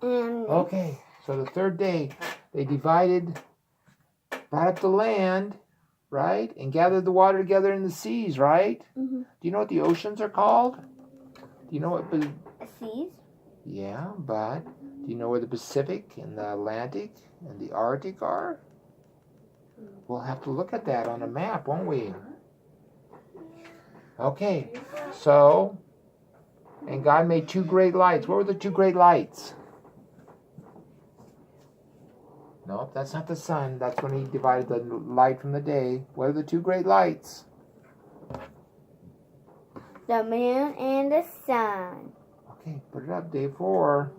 Okay, so the third day, they divided, brought up the land, right? And gathered the water together in the seas, right? Mm-hmm. Do you know what the oceans are called? Do you know what... Seas? Yeah, but do you know where the Pacific and the Atlantic and the Arctic are? We'll have to look at that on a map, won't we? Okay, so, and God made two great lights. What were the two great lights? Nope, that's not the sun. That's when he divided the light from the day. What are the two great lights? The moon and the sun. Okay, put it up, day 4.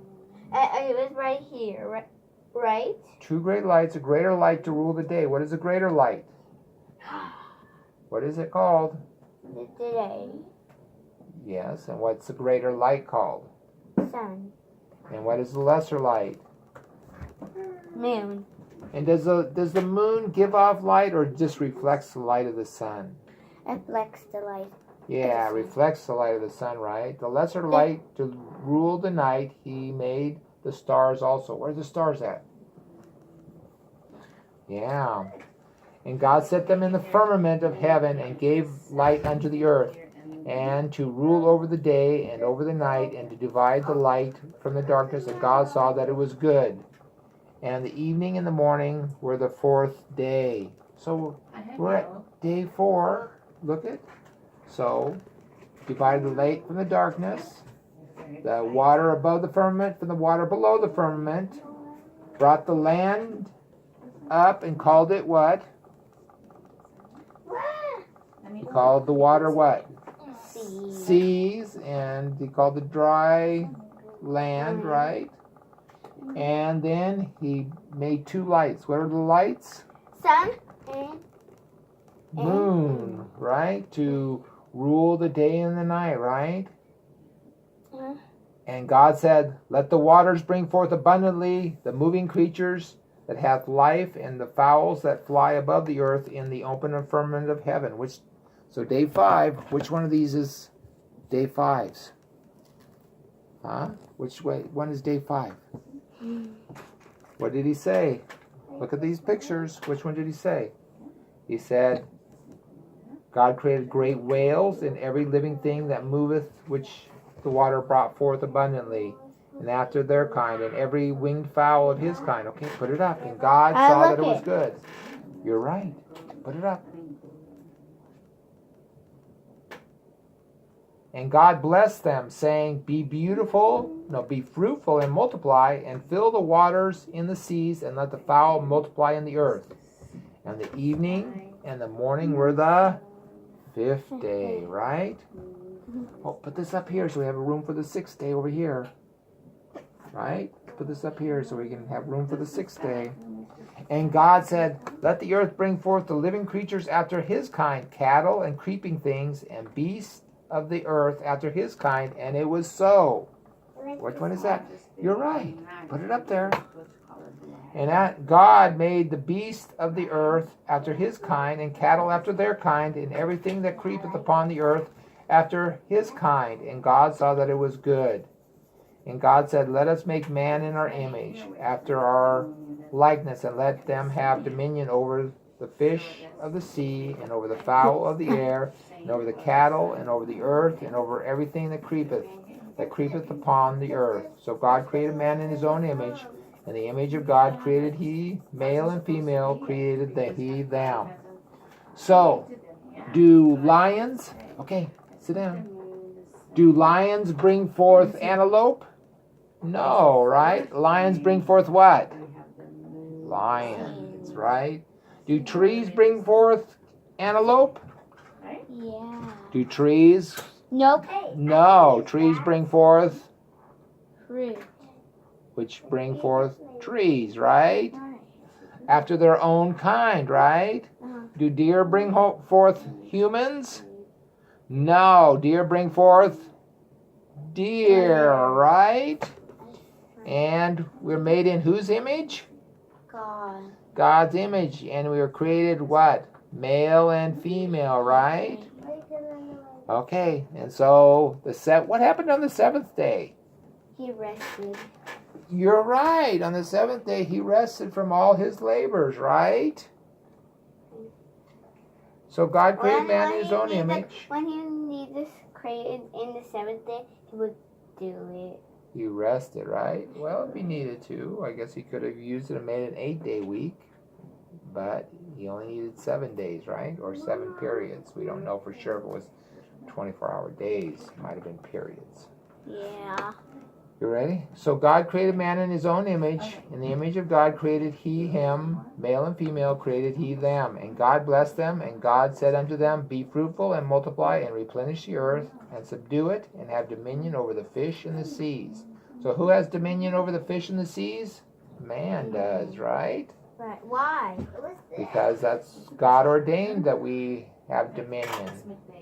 It was right here, right? Two great lights, a greater light to rule the day. What is a greater light? What is it called? The day. Yes, and what's the greater light called? Sun. And what is the lesser light? Moon. And does the moon give off light or just reflects the light of the sun? Reflects the light. Yeah, reflects the light of the sun, right? The lesser light to rule the night, he made the stars also. Where are the stars at? Yeah. And God set them in the firmament of heaven and gave light unto the earth, and to rule over the day and over the night, and to divide the light from the darkness. And God saw that it was good. And the evening and the morning were the 4th day. So we're at day 4. Look at. So, divided the light from the darkness, the water above the firmament from the water below the firmament, brought the land up and called it what? He called the water what? Seas, and he called the dry land, right? And then he made two lights. What are the lights? Sun and moon, right? To rule the day and the night, right? And God said, let the waters bring forth abundantly the moving creatures that hath life, and the fowls that fly above the earth in the open firmament of heaven. So day 5, which one of these is day 5's? Huh? Which one is day 5? What did he say? Look at these pictures. Which one did he say? He said, God created great whales and every living thing that moveth, which the water brought forth abundantly, and after their kind, and every winged fowl of his kind. Okay, put it up. And God saw that it was good. You're right. Put it up. And God blessed them, saying, be fruitful and multiply, and fill the waters in the seas, and let the fowl multiply in the earth. And the evening and the morning were the 5th day, right? Oh, put this up here so we have a room for the 6th day over here. Right? Put this up here so we can have room for the 6th day. And God said, let the earth bring forth the living creatures after his kind, cattle and creeping things, and beasts of the earth after his kind, and it was so. Which one is that? You're right. Put it up there. And God made the beast of the earth after his kind, and cattle after their kind, and everything that creepeth upon the earth after his kind. And God saw that it was good. And God said, let us make man in our image, after our likeness, and let them have dominion over the fish of the sea, and over the fowl of the air, and over the cattle, and over the earth, and over everything that creepeth upon the earth. So God created man in his own image. In the image of God created he, male and female created he them. So, do lions, okay, sit down. Do lions bring forth antelope? No, right? Lions bring forth what? Lions, right? Do trees bring forth antelope? yeah. Do trees? Nope. No, trees bring forth, Fruit. which bring forth trees, right? After their own kind, right? Do deer bring forth humans? No, deer bring forth deer, right? And we're made in whose image? God. God's image. And we were created what? Male and female, right? Okay, and so what happened on the 7th day? He rested. You're right. On the seventh day, he rested from all his labors, right? So God created man in his own image. When he needs this created in the seventh day, he would do it. He rested, right? Well, if he needed to, I guess he could have used it and made it an 8-day week. But he only needed 7 days, right? Or 7 periods. We don't know for sure if it was 24-hour days. It might have been periods. Yeah. You ready? So God created man in his own image. In the image of God created he him. Male and female created he them. And God blessed them. And God said unto them, Be fruitful and multiply and replenish the earth and subdue it and have dominion over the fish in the seas. So who has dominion over the fish in the seas? Man does, right? Right. Why? Because that's God ordained that we have dominion.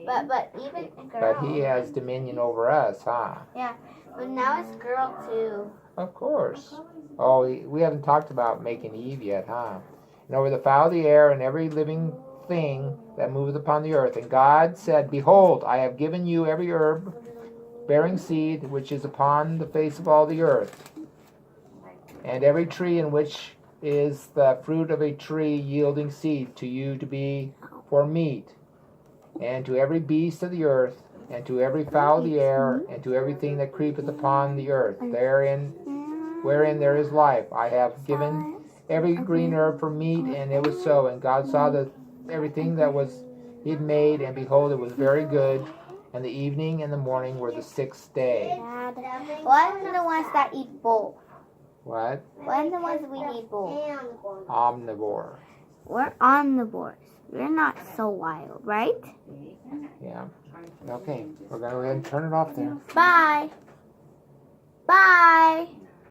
But even a girl. But he has dominion over us, huh? Yeah. But now it's girl too. Of course. Oh, we haven't talked about making Eve yet, huh? And over the fowl of the air and every living thing that moveth upon the earth. And God said, Behold, I have given you every herb bearing seed which is upon the face of all the earth, and every tree in which is the fruit of a tree yielding seed to you to be for meat, and to every beast of the earth, and to every fowl of the air, and to everything that creepeth upon the earth, wherein there is life. I have given every green herb for meat, and it was so. And God saw that everything that was he had made, and behold, it was very good. And the evening and the morning were the 6th day. Dad, what are the ones that eat both? What? What are the ones we eat both? Omnivore. We're omnivores. We're not so wild, right? Yeah. Okay, we're going to go ahead and turn it off there. Bye. Bye.